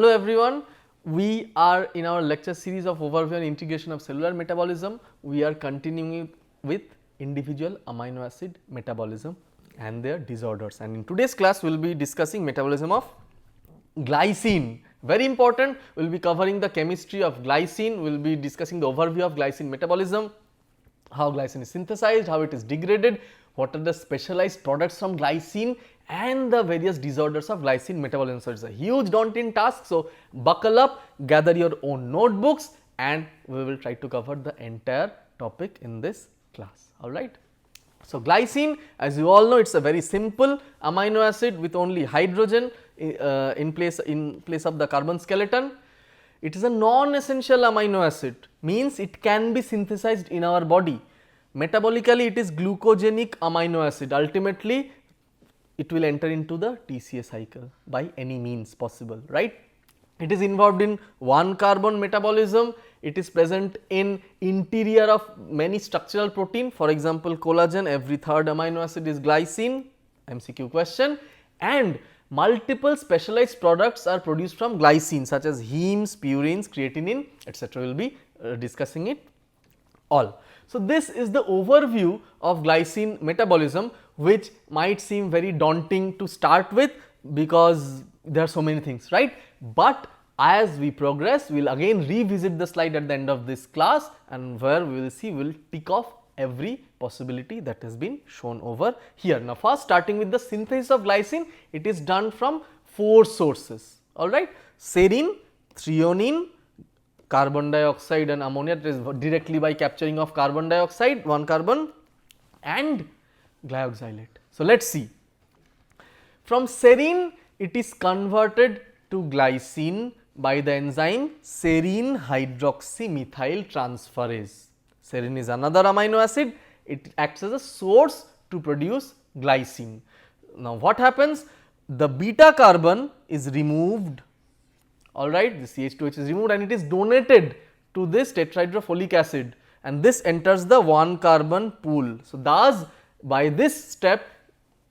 Hello everyone, we are in our lecture series of overview and integration of cellular metabolism. We are continuing with individual amino acid metabolism and their disorders, and in today's class we will be discussing metabolism of glycine. Very important, we will be covering the chemistry of glycine, we will be discussing the overview of glycine metabolism, how glycine is synthesized, how it is degraded, what are the specialized products from glycine and the various disorders of glycine metabolism. So, it is a huge daunting task. So, buckle up, gather your own notebooks and we will try to cover the entire topic in this class, alright. So, glycine, as you all know, it is a very simple amino acid with only hydrogen in place of the carbon skeleton. It is a non-essential amino acid, means it can be synthesized in our body. Metabolically it is glucogenic amino acid, ultimately it will enter into the TCA cycle by any means possible, right. It is involved in one carbon metabolism, it is present in interior of many structural protein, for example collagen, every third amino acid is glycine, MCQ question, and multiple specialized products are produced from glycine such as hemes, purines, creatinine, etc. We will be discussing it all. So, this is the overview of glycine metabolism, which might seem very daunting to start with because there are so many things, right. But as we progress, we will again revisit the slide at the end of this class, and where we will see, we will tick off every possibility that has been shown over here. Now, first starting with the synthesis of glycine, it is done from 4 sources, alright. Serine, threonine, carbon dioxide and ammonia, that is directly by capturing of carbon dioxide, 1 carbon, and glyoxylate. So, let us see. From serine, it is converted to glycine by the enzyme serine hydroxymethyl transferase. Serine is another amino acid, it acts as a source to produce glycine. Now, what happens? The beta carbon is removed, alright, the CH2H is removed and it is donated to this tetrahydrofolic acid, and this enters the 1 carbon pool. So, thus by this step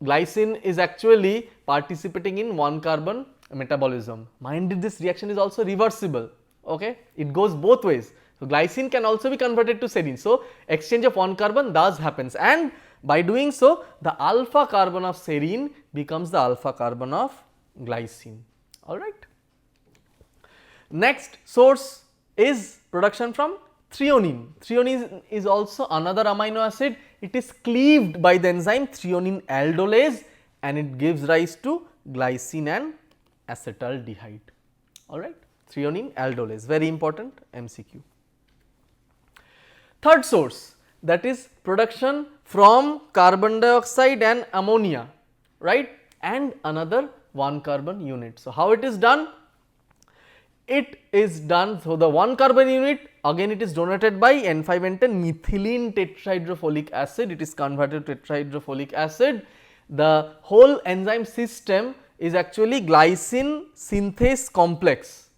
glycine is actually participating in 1 carbon metabolism. Mind you, this reaction is also reversible, okay, it goes both ways. So, glycine can also be converted to serine. So, exchange of 1 carbon thus happens, and by doing so the alpha carbon of serine becomes the alpha carbon of glycine, alright. Next source is production from threonine. Threonine is also another amino acid, it is cleaved by the enzyme threonine aldolase and it gives rise to glycine and acetaldehyde, alright. Threonine aldolase, very important MCQ. Third source, that is production from carbon dioxide and ammonia, right, and another 1 carbon unit. So, how it is done? It is done, so the 1 carbon unit again it is donated by N5N10 methylene tetrahydrofolic acid, it is converted to tetrahydrofolic acid. The whole enzyme system is actually glycine synthase complex,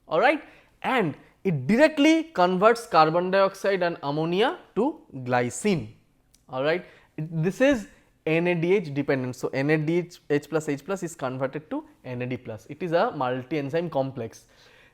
alright, and it directly converts carbon dioxide and ammonia to glycine, alright. This is NADH dependent. So, NADH plus H plus is converted to NAD plus, it is a multi enzyme complex.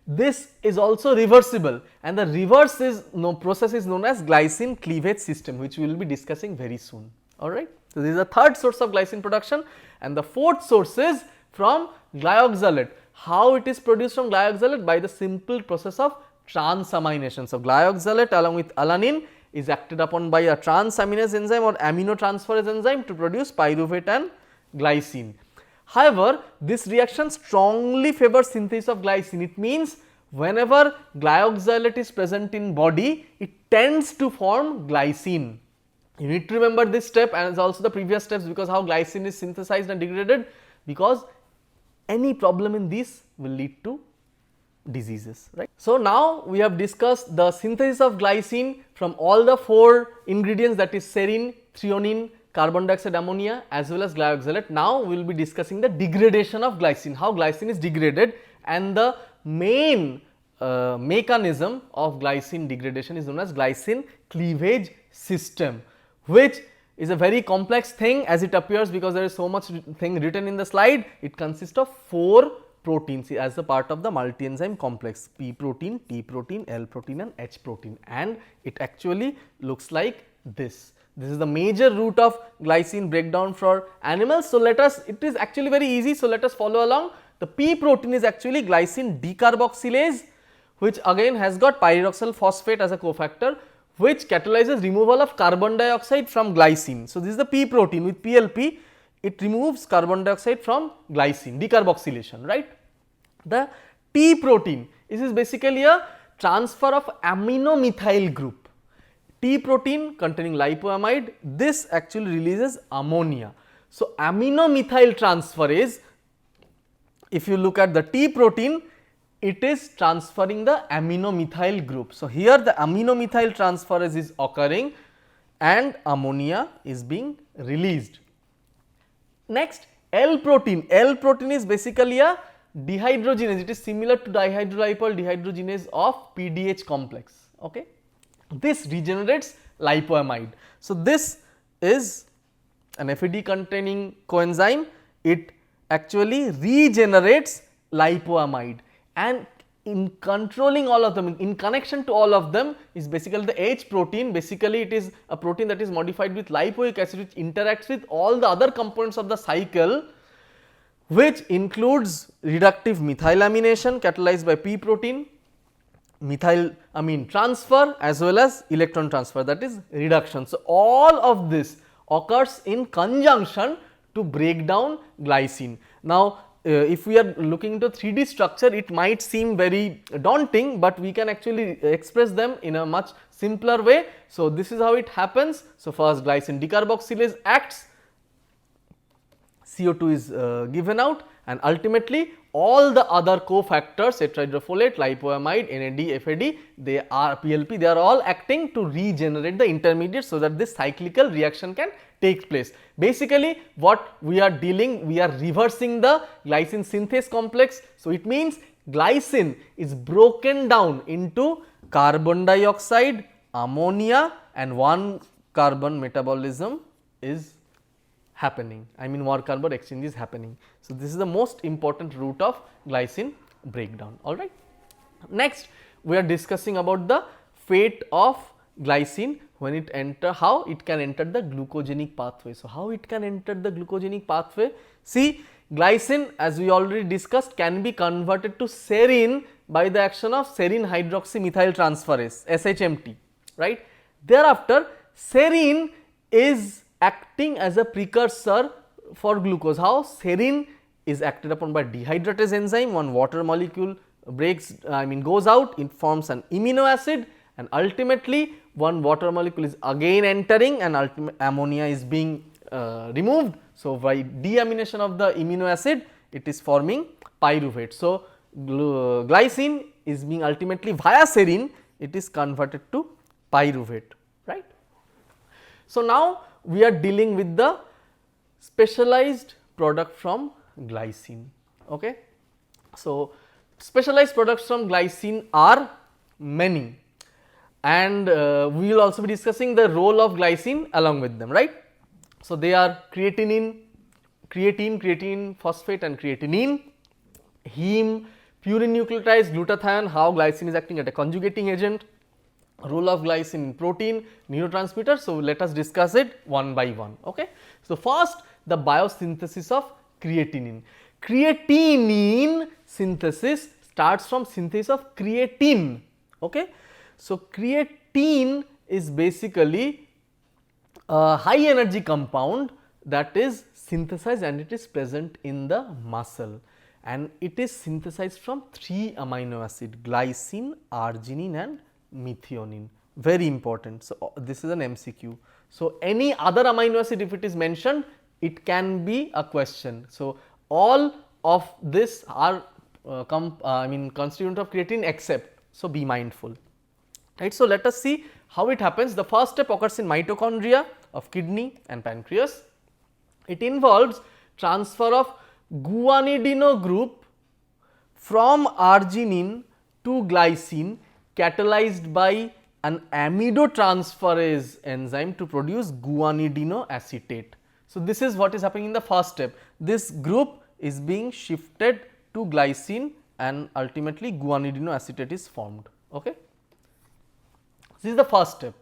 This is also reversible, and the reverse is process is known as glycine cleavage system, which we will be discussing very soon, alright. So, this is the third source of glycine production, and the fourth source is from glyoxylate. How it is produced from glyoxylate? By the simple process of transamination. So, glyoxylate along with alanine is acted upon by a transaminase enzyme or aminotransferase enzyme to produce pyruvate and glycine. However, this reaction strongly favors synthesis of glycine. It means whenever glyoxylate is present in body, it tends to form glycine. You need to remember this step and also the previous steps, because how glycine is synthesized and degraded, because any problem in this will lead to diseases, right. So, now we have discussed the synthesis of glycine from all the 4 ingredients, that is serine, threonine, carbon dioxide, ammonia as well as glyoxylate. Now, we will be discussing the degradation of glycine, how glycine is degraded, and the main mechanism of glycine degradation is known as glycine cleavage system, which is a very complex thing as it appears because there is so much thing written in the slide. It consists of 4 proteins as a part of the multi-enzyme complex, P protein, T protein, L protein and H protein, and it actually looks like this. This is the major route of glycine breakdown for animals. So, let us, it is actually very easy. So, let us follow along. The P protein is actually glycine decarboxylase, which again has got pyridoxal phosphate as a cofactor, which catalyzes removal of carbon dioxide from glycine. So, this is the P protein with PLP, it removes carbon dioxide from glycine, decarboxylation, right. The T protein, this is basically a transfer of aminomethyl group. T protein containing lipoamide, this actually releases ammonia. So, aminomethyl transferase, if you look at the T protein, it is transferring the aminomethyl group. So, here the aminomethyl transferase is occurring and ammonia is being released. Next, L protein. L protein is basically a dehydrogenase, it is similar to dihydrolipol dehydrogenase of PDH complex. Okay. This regenerates lipoamide. So, this is an FAD containing coenzyme, it actually regenerates lipoamide, and in controlling all of them, in connection to all of them is basically the H protein. Basically, it is a protein that is modified with lipoic acid, which interacts with all the other components of the cycle, which includes reductive methylamination catalyzed by P protein, methylamine transfer as well as electron transfer, that is reduction. So, all of this occurs in conjunction to break down glycine. Now, if we are looking into 3D structure, it might seem very daunting, but we can actually express them in a much simpler way. So, this is how it happens. So, first glycine decarboxylase acts, CO2 is given out, and ultimately all the other cofactors, tetrahydrofolate, lipoamide, NAD, FAD, they are PLP, they are all acting to regenerate the intermediate so that this cyclical reaction can take place. Basically, what we are dealing, we are reversing the glycine synthase complex. So, it means glycine is broken down into carbon dioxide, ammonia, and 1 carbon metabolism is happening, I mean 1 carbon exchange is happening. So, this is the most important route of glycine breakdown, alright. Next, we are discussing about the fate of glycine when it enter, how it can enter the glucogenic pathway. So, how it can enter the glucogenic pathway? See, glycine, as we already discussed, can be converted to serine by the action of serine hydroxymethyl transferase, SHMT, right. Thereafter, serine is acting as a precursor for glucose. How? Serine is acted upon by dehydratase enzyme, one water molecule breaks, goes out, it forms an amino acid, and ultimately one water molecule is again entering and ammonia is being removed. So, by deamination of the amino acid, it is forming pyruvate. So, glycine is being ultimately via serine, it is converted to pyruvate, right. So, now we are dealing with the specialized product from glycine. Okay. So, specialized products from glycine are many, and we will also be discussing the role of glycine along with them, right. So, they are creatinine, creatine phosphate and creatinine, heme, purine nucleotides, glutathione, how glycine is acting as a conjugating agent, role of glycine in protein, neurotransmitter. So, let us discuss it one by one. Okay. So, first the biosynthesis of creatinine. Creatinine synthesis starts from synthesis of creatine. Okay. So, creatine is basically a high energy compound that is synthesized and it is present in the muscle, and it is synthesized from 3 amino acid, glycine, arginine and methionine, very important. So, this is an MCQ. So, any other amino acid if it is mentioned, it can be a question. So, all of this are constituent of creatine except, so be mindful, right. So, let us see how it happens. The first step occurs in mitochondria of kidney and pancreas. It involves transfer of guanidino group from arginine to glycine catalyzed by an amidotransferase enzyme to produce guanidino acetate. So, this is what is happening in the first step. This group is being shifted to glycine and ultimately guanidinoacetate is formed. Okay. This is the first step,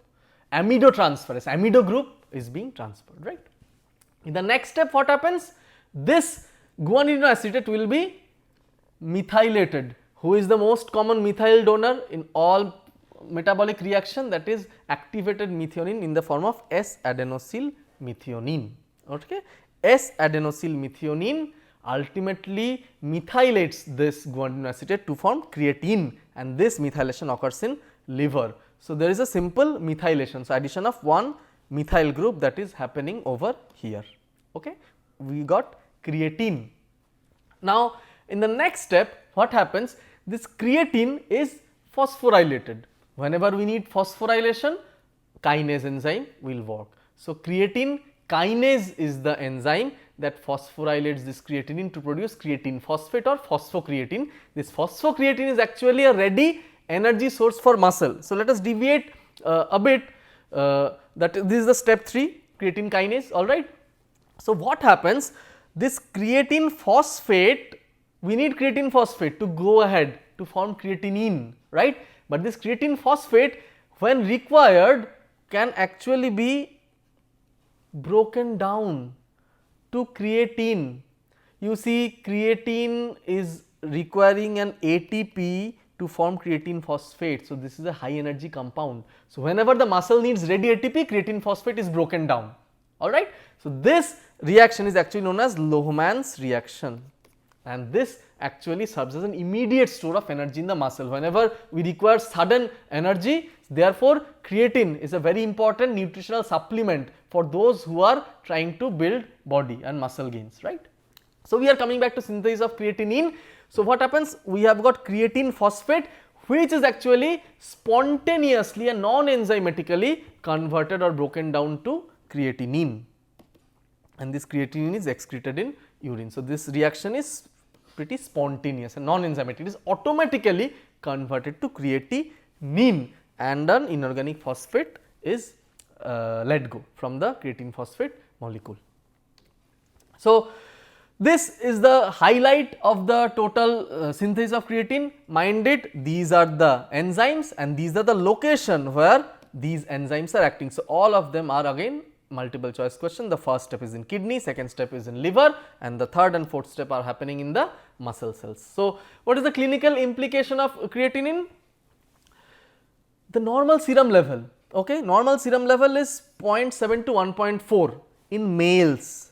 amidotransferase, amido group is being transferred, right. In the next step what happens, this guanidinoacetate will be methylated. Who is the most common methyl donor in all metabolic reaction? That is activated methionine in the form of S-adenosyl methionine. Okay. S-adenosyl methionine ultimately methylates this guanidinoacetate to form creatine, and this methylation occurs in liver. So, there is a simple methylation. So, addition of one methyl group that is happening over here. Okay. We got creatine. Now, in the next step what happens, this creatine is phosphorylated. Whenever we need phosphorylation, kinase enzyme will work. So, creatine kinase is the enzyme that phosphorylates this creatinine to produce creatine phosphate or phosphocreatine. This phosphocreatine is actually a ready energy source for muscle. So, let us deviate a bit, that this is the step 3, creatine kinase, alright. So, what happens, this creatine phosphate, we need creatine phosphate to go ahead to form creatinine, right, but this creatine phosphate when required can actually be broken down to creatine. You see, creatine is requiring an ATP to form creatine phosphate. So, this is a high energy compound. So, whenever the muscle needs ready ATP, creatine phosphate is broken down, alright. So, this reaction is actually known as Lohmann's reaction, and this actually serves as an immediate store of energy in the muscle whenever we require sudden energy. Therefore, creatine is a very important nutritional supplement for those who are trying to build body and muscle gains, right. So, we are coming back to synthesis of creatinine. So, what happens, we have got creatine phosphate which is actually spontaneously and non-enzymatically converted or broken down to creatinine, and this creatinine is excreted in urine. So, this reaction is pretty spontaneous and non-enzymatic, it is automatically converted to creatinine, and an inorganic phosphate is let go from the creatine phosphate molecule. So, this is the highlight of the total synthesis of creatine. Mind it, these are the enzymes and these are the location where these enzymes are acting. So, all of them are again multiple choice question. The first step is in kidney, second step is in liver, and the third and fourth step are happening in the muscle cells. So, what is the clinical implication of creatinine? The normal serum level, okay, normal serum level is 0.7 to 1.4 in males.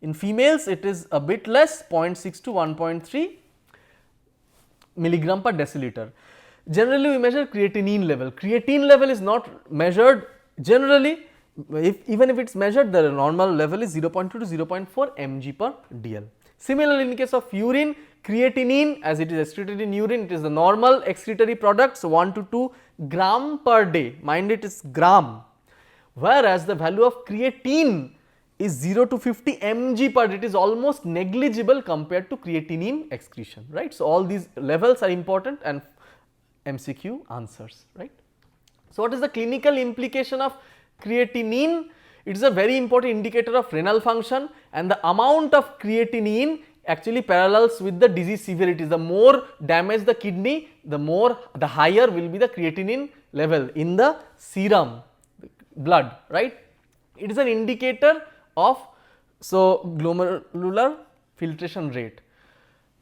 In females it is a bit less, 0.6 to 1.3 milligram per deciliter. Generally we measure creatinine level. Creatine level is not measured generally, even if it is measured, the normal level is 0.2 to 0.4 mg per dl. Similarly, in case of urine, creatinine as it is excreted in urine, it is the normal excretory product, so 1 to 2 gram per day, mind it is gram, whereas the value of creatine is 0 to 50 mg per day, it is almost negligible compared to creatinine excretion, right. So, all these levels are important and MCQ answers, right. So, what is the clinical implication of creatinine? It is a very important indicator of renal function, and the amount of creatinine actually parallels with the disease severity. The more damage the kidney, the higher will be the creatinine level in the serum blood, right. It is an indicator of glomerular filtration rate.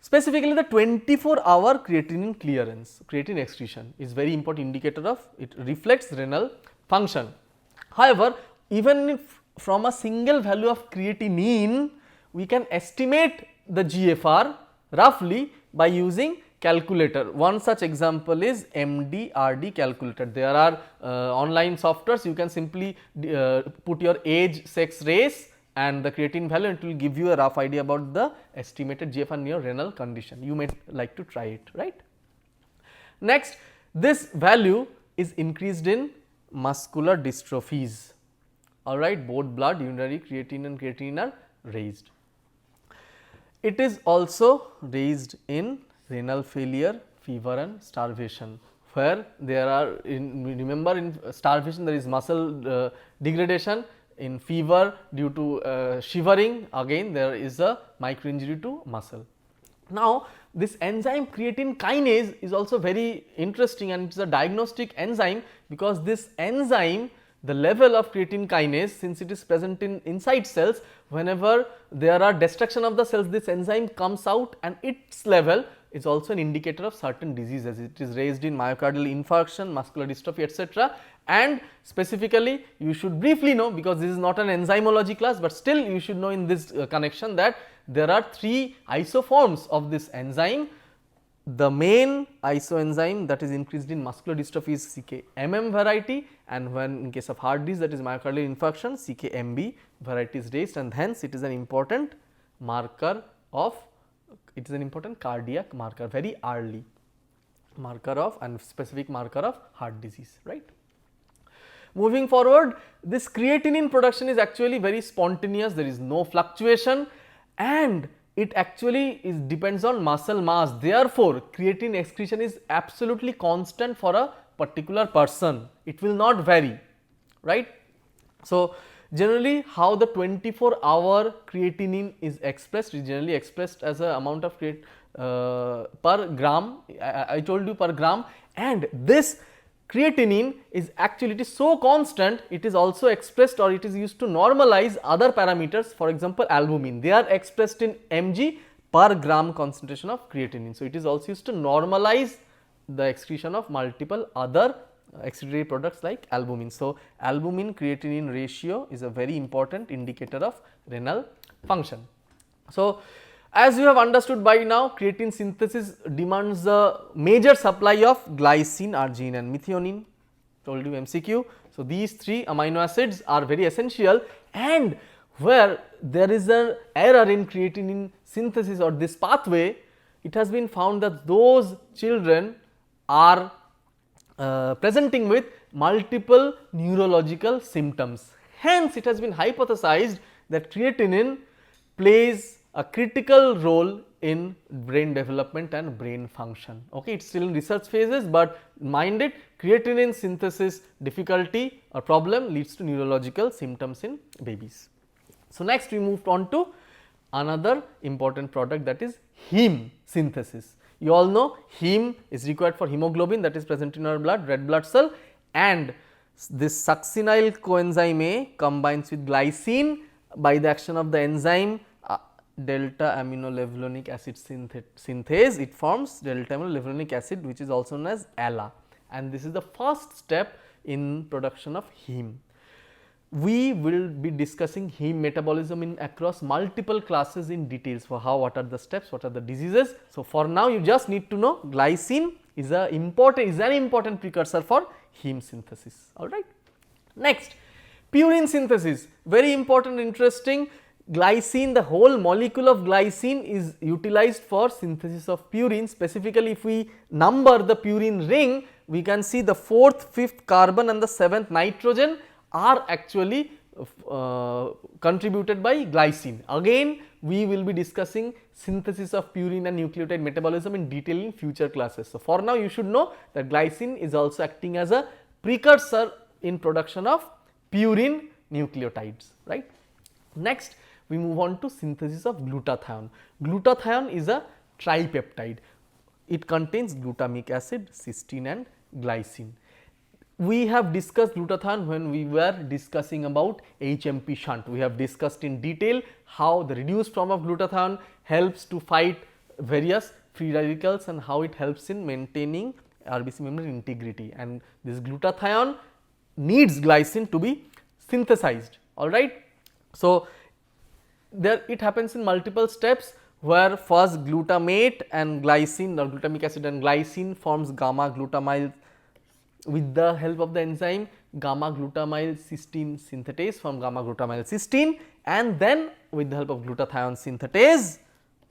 Specifically, the 24-hour creatinine clearance, creatine excretion is very important indicator of, it reflects renal function. However, even if from a single value of creatinine, we can estimate the GFR roughly by using calculator. One such example is MDRD calculator. There are online softwares, you can simply put your age, sex, race and the creatine value, and it will give you a rough idea about the estimated GFR in your renal condition. You may like to try it, right. Next, this value is increased in muscular dystrophies, alright, both blood, urinary creatine and creatinine are raised. It is also raised in renal failure, fever and starvation, where there are, remember in starvation there is muscle degradation, in fever due to shivering, again there is a micro injury to muscle. Now, this enzyme creatine kinase is also very interesting, and it is a diagnostic enzyme because this enzyme, the level of creatine kinase, since it is present in inside cells, whenever there are destruction of the cells, this enzyme comes out, and its level is also an indicator of certain diseases. It is raised in myocardial infarction, muscular dystrophy, etc. And specifically you should briefly know, because this is not an enzymology class, but still you should know in this connection that there are 3 isoforms of this enzyme. The main isoenzyme that is increased in muscular dystrophy is CKMM variety, and when in case of heart disease, that is myocardial infarction, CKMB variety is raised, and hence it is an important marker of, it is an important cardiac marker, very early marker of and specific marker of heart disease, right. Moving forward, this creatinine production is actually very spontaneous, there is no fluctuation, and it actually depends on muscle mass. Therefore, creatine excretion is absolutely constant for a particular person, it will not vary, right. So, generally how the 24-hour creatinine is expressed is generally expressed as a amount of per gram, I told you per gram, and this creatinine is actually, it is so constant, it is also expressed, or it is used to normalize other parameters, for example albumin, they are expressed in mg per gram concentration of creatinine. So, it is also used to normalize the excretion of multiple other excretory products like albumin. So, albumin creatinine ratio is a very important indicator of renal function. So, as you have understood by now, creatine synthesis demands the major supply of glycine, arginine and methionine, told you MCQ. So, these 3 amino acids are very essential, and where there is an error in creatinine synthesis or this pathway, it has been found that those children are presenting with multiple neurological symptoms. Hence, it has been hypothesized that creatinine plays a critical role in brain development and brain function. Okay, it is still in research phases, but mind it, creatinine synthesis difficulty or problem leads to neurological symptoms in babies. So, next we moved on to another important product, that is heme synthesis. You all know heme is required for hemoglobin that is present in our blood, red blood cell, and this succinyl coenzyme A combines with glycine by the action of the enzyme delta aminolevulinic acid synthase. It forms delta aminolevulinic acid, which is also known as ALA, and this is the first step in production of heme. We will be discussing heme metabolism in across multiple classes in details for what are the steps, what are the diseases. So, for now you just need to know glycine is an important precursor for heme synthesis, alright. Next, purine synthesis, very important, interesting. Glycine, the whole molecule of glycine is utilized for synthesis of purine. Specifically, if we number the purine ring, we can see the 4th, 5th carbon and the 7th nitrogen are actually contributed by glycine. Again, we will be discussing synthesis of purine and nucleotide metabolism in detail in future classes. So, for now you should know that glycine is also acting as a precursor in production of purine nucleotides, right. Next, we move on to synthesis of glutathione. Glutathione is a tripeptide. It contains glutamic acid, cysteine and glycine. We have discussed glutathione when we were discussing about HMP shunt. We have discussed in detail how the reduced form of glutathione helps to fight various free radicals and how it helps in maintaining RBC membrane integrity, and this glutathione needs glycine to be synthesized, alright. So, there it happens in multiple steps, where first glutamate and glycine or glutamic acid and glycine forms gamma glutamyl with the help of the enzyme gamma glutamyl cysteine synthetase from gamma glutamyl cysteine, and then with the help of glutathione synthetase,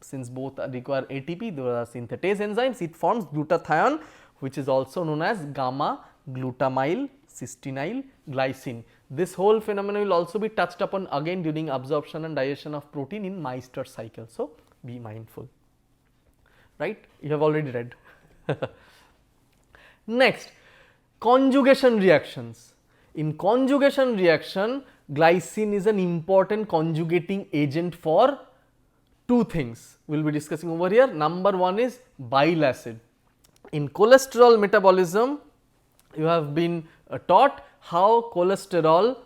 since both require ATP, those are synthetase enzymes, it forms glutathione, which is also known as gamma glutamyl cysteanyl glycine. This whole phenomenon will also be touched upon again during absorption and digestion of protein in Meister cycle. So, be mindful, right, you have already read. Next, conjugation reactions. In conjugation reaction, glycine is an important conjugating agent for two things we will be discussing over here. Number one is bile acid. In cholesterol metabolism, you have been taught how cholesterol,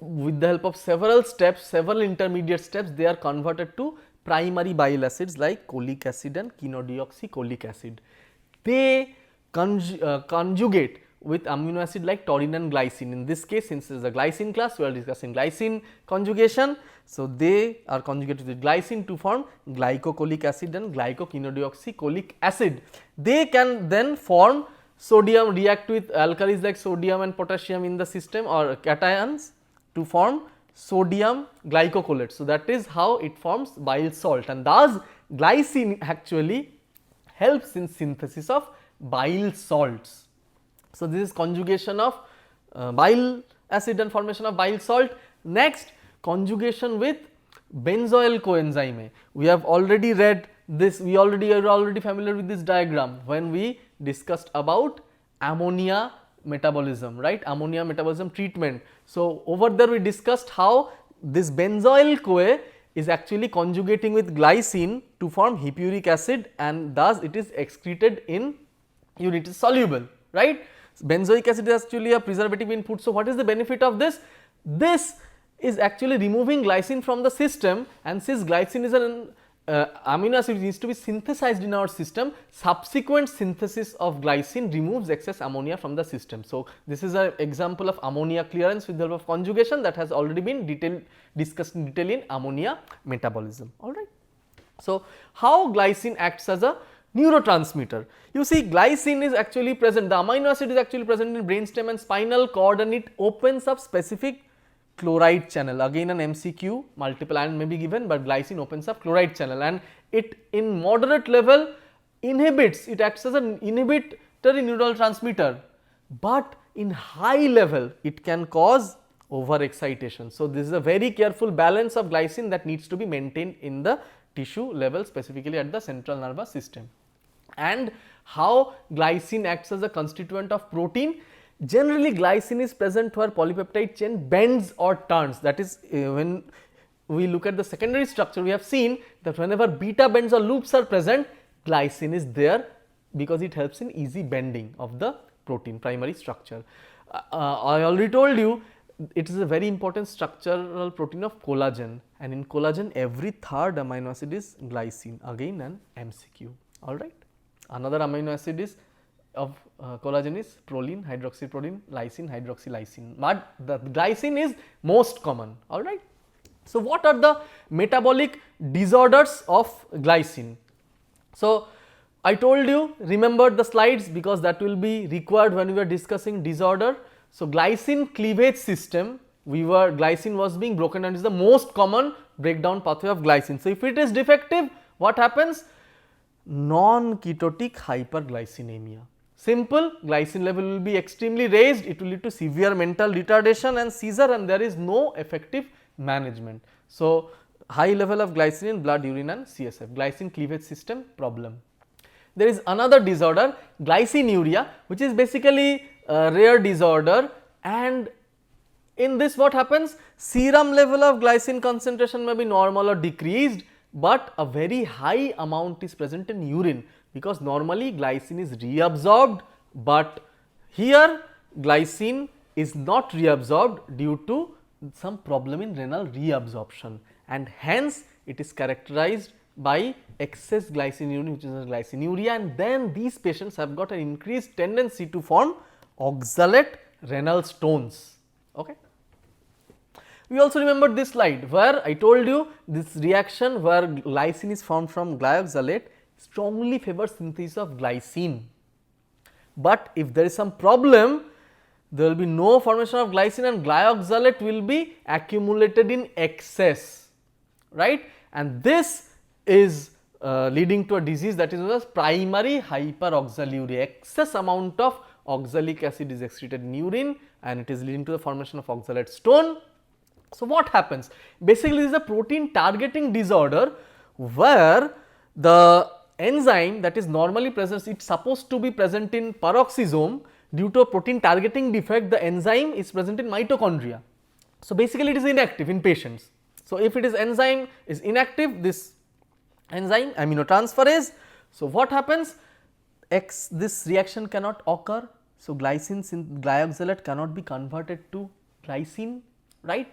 with the help of several steps, several intermediate steps, they are converted to primary bile acids like cholic acid and chenodeoxycholic acid. They conjugate with amino acid like taurine and glycine. In this case, since it is a glycine class, we are discussing glycine conjugation. So, they are conjugated with glycine to form glycocholic acid and glycochenodeoxycholic acid. They can then form sodium, react with alkalis like sodium and potassium in the system, or cations, to form sodium glycocholate. So, that is how it forms bile salt, and thus glycine actually helps in synthesis of bile salts. So, this is conjugation of bile acid and formation of bile salt. Next, conjugation with benzoyl coenzyme. We have already read this, we are already familiar with this diagram when we discussed about ammonia metabolism, right, ammonia metabolism treatment. So, over there we discussed how this benzoyl CoA is actually conjugating with glycine to form hippuric acid, and thus it is excreted in urine, it is soluble, right. Benzoic acid is actually a preservative input. So, what is the benefit of this? This is actually removing glycine from the system, and since glycine is an amino acid, needs to be synthesized in our system. Subsequent synthesis of glycine removes excess ammonia from the system. So, this is an example of ammonia clearance with the help of conjugation that has already been discussed in detail in ammonia metabolism. All right. So, how glycine acts as a neurotransmitter? You see, glycine is actually present, the amino acid is actually present in brainstem and spinal cord, and it opens up specific chloride channel. Again, an MCQ, multiple ion may be given, but glycine opens up chloride channel, and it in moderate level inhibits, it acts as an inhibitory neurotransmitter, but in high level it can cause overexcitation. So, this is a very careful balance of glycine that needs to be maintained in the tissue level, specifically at the central nervous system. And how glycine acts as a constituent of protein? Generally, glycine is present where polypeptide chain bends or turns. That is, when we look at the secondary structure, we have seen that whenever beta bends or loops are present, glycine is there because it helps in easy bending of the protein primary structure. I already told you it is a very important structural protein of collagen, and in collagen every third amino acid is glycine, again an MCQ. All right. Another amino acid is of collagen is proline, hydroxyproline, lysine, hydroxylysine, but the glycine is most common. All right. So, what are the metabolic disorders of glycine? So, I told you, remember the slides because that will be required when we are discussing disorder. So, glycine cleavage system, glycine was being broken down, is the most common breakdown pathway of glycine. So, if it is defective, what happens? Non-ketotic hyperglycinemia. Simple, glycine level will be extremely raised, it will lead to severe mental retardation and seizure, and there is no effective management. So, high level of glycine in blood, urine and CSF, glycine cleavage system problem. There is another disorder, glycinuria, which is basically a rare disorder, and in this what happens? Serum level of glycine concentration may be normal or decreased, but a very high amount is present in urine, because normally glycine is reabsorbed, but here glycine is not reabsorbed due to some problem in renal reabsorption, and hence it is characterized by excess glycine in urine, which is glycinuria, and then these patients have got an increased tendency to form oxalate renal stones. Okay. We also remember this slide where I told you this reaction where glycine is formed from glyoxalate strongly favors synthesis of glycine, but if there is some problem, there will be no formation of glycine and glyoxalate will be accumulated in excess, right, and this is leading to a disease that is known as primary hyperoxaluria. Excess amount of oxalic acid is excreted in urine and it is leading to the formation of oxalate stone. So, what happens? Basically, this is a protein targeting disorder where the enzyme that is normally present, it is supposed to be present in peroxisome. Due to a protein targeting defect, the enzyme is present in mitochondria. So, basically it is inactive in patients. So, if it is enzyme is inactive, this enzyme aminotransferase. So, what happens? This reaction cannot occur. So, glyoxylate cannot be converted to glycine, right.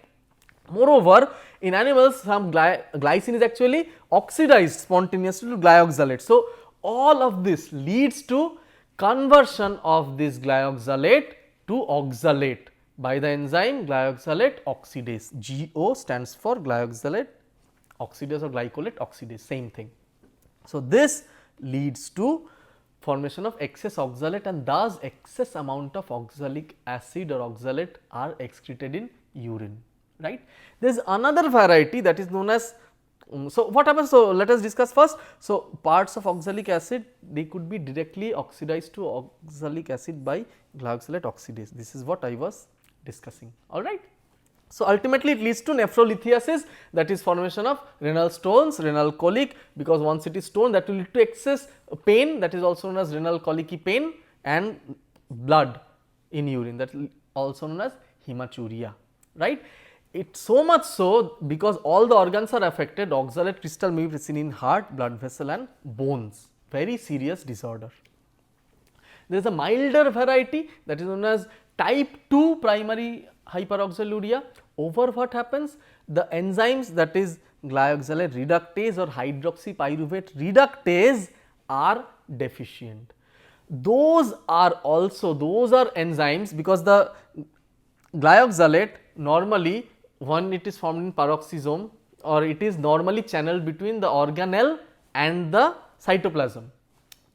Moreover, in animals some glycine is actually oxidized spontaneously to glyoxylate. So, all of this leads to conversion of this glyoxylate to oxalate by the enzyme glyoxylate oxidase. GO stands for glyoxylate oxidase or glycolate oxidase, same thing. So, this leads to formation of excess oxalate, and thus excess amount of oxalic acid or oxalate are excreted in urine, right. There is another variety that is known as so what happens? So, let us discuss first. So, parts of oxalic acid, they could be directly oxidized to oxalic acid by glyoxylate oxidase. This is what I was discussing, all right. So, ultimately it leads to nephrolithiasis, that is formation of renal stones, renal colic, because once it is stone that will lead to excess pain, that is also known as renal colicky pain, and blood in urine, that is also known as hematuria, right. It so much so because all the organs are affected, oxalate crystal may be seen in heart, blood vessel and bones, very serious disorder. There is a milder variety that is known as type 2 primary hyperoxaluria. Over what happens? The enzymes, that is glyoxylate reductase or hydroxypyruvate reductase, are deficient. Those are enzymes, because the glyoxylate normally when it is formed in peroxisome, or it is normally channeled between the organelle and the cytoplasm.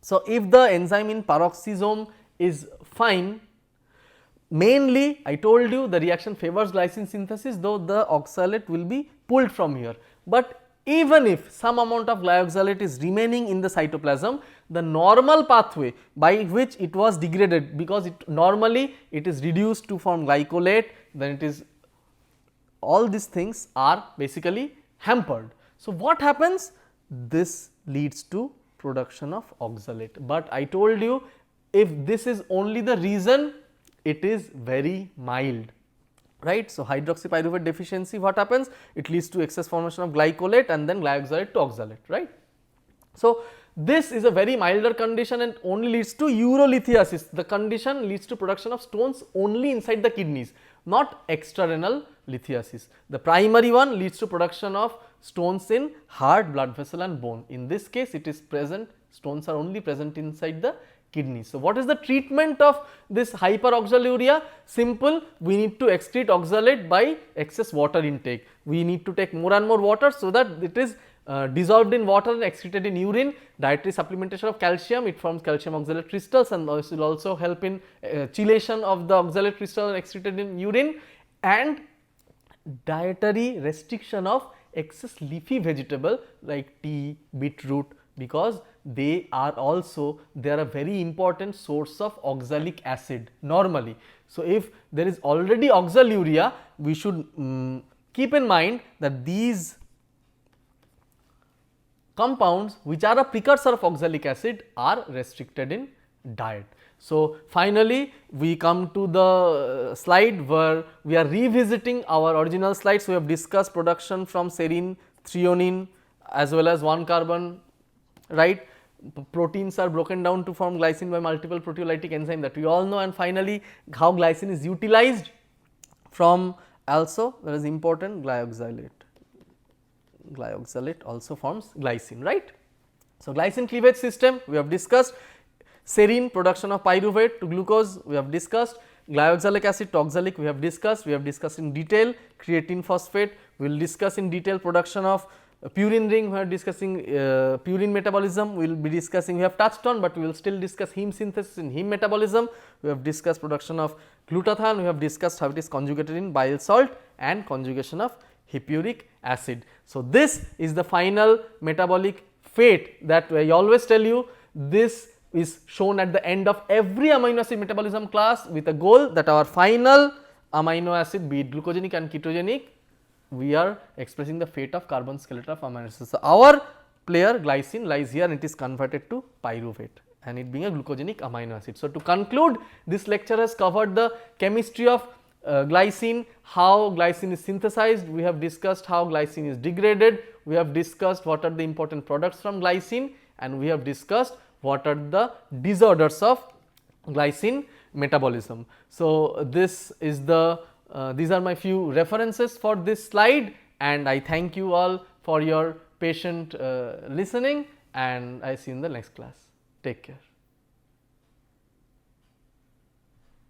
So, if the enzyme in peroxisome is fine, mainly I told you the reaction favors glycine synthesis, though the oxalate will be pulled from here. But even if some amount of glyoxylate is remaining in the cytoplasm, the normal pathway by which it was degraded, because normally it is reduced to form glycolate, then it is, all these things are basically hampered. So, what happens? This leads to production of oxalate, but I told you if this is only the reason, it is very mild, right. So, hydroxypyruvate deficiency, what happens? It leads to excess formation of glycolate and then glyoxylate to oxalate, right. So, this is a very milder condition and only leads to urolithiasis. The condition leads to production of stones only inside the kidneys, not extrarenal lithiasis. The primary one leads to production of stones in heart, blood vessel and bone. In this case, it is present, stones are only present inside the kidneys. So, what is the treatment of this hyperoxaluria? Simple, we need to excrete oxalate by excess water intake. We need to take more and more water, so that it is dissolved in water and excreted in urine. Dietary supplementation of calcium, it forms calcium oxalate crystals, and this will also help in chelation of the oxalate crystal and excreted in urine. And dietary restriction of excess leafy vegetable like tea, beetroot, because they are a very important source of oxalic acid normally. So, if there is already oxaluria, we should keep in mind that these compounds which are a precursor of oxalic acid are restricted in diet. So, finally, we come to the slide where we are revisiting our original slides. We have discussed production from serine, threonine as well as 1 carbon, right. Proteins are broken down to form glycine by multiple proteolytic enzyme, that we all know, and finally, how glycine is utilized from also that is important glyoxylate. Glyoxylate also forms glycine, right. So, glycine cleavage system we have discussed, serine production of pyruvate to glucose we have discussed, glyoxylic acid to oxalic we have discussed in detail, creatine phosphate we will discuss in detail, production of purine ring we are discussing, purine metabolism we will be discussing, we have touched on, but we will still discuss heme synthesis in heme metabolism, we have discussed production of glutathione, we have discussed how it is conjugated in bile salt and conjugation of hippuric acid. So, this is the final metabolic fate that I always tell you, this is shown at the end of every amino acid metabolism class with a goal that our final amino acid, be it glucogenic and ketogenic, we are expressing the fate of carbon skeleton of amino acids. So, our player glycine lies here and it is converted to pyruvate and it being a glucogenic amino acid. So, to conclude, this lecture has covered the chemistry of glycine, how glycine is synthesized, we have discussed how glycine is degraded, we have discussed what are the important products from glycine, and we have discussed what are the disorders of glycine metabolism. So, this is the these are my few references for this slide, and I thank you all for your patient listening, and I see you in the next class. Take care.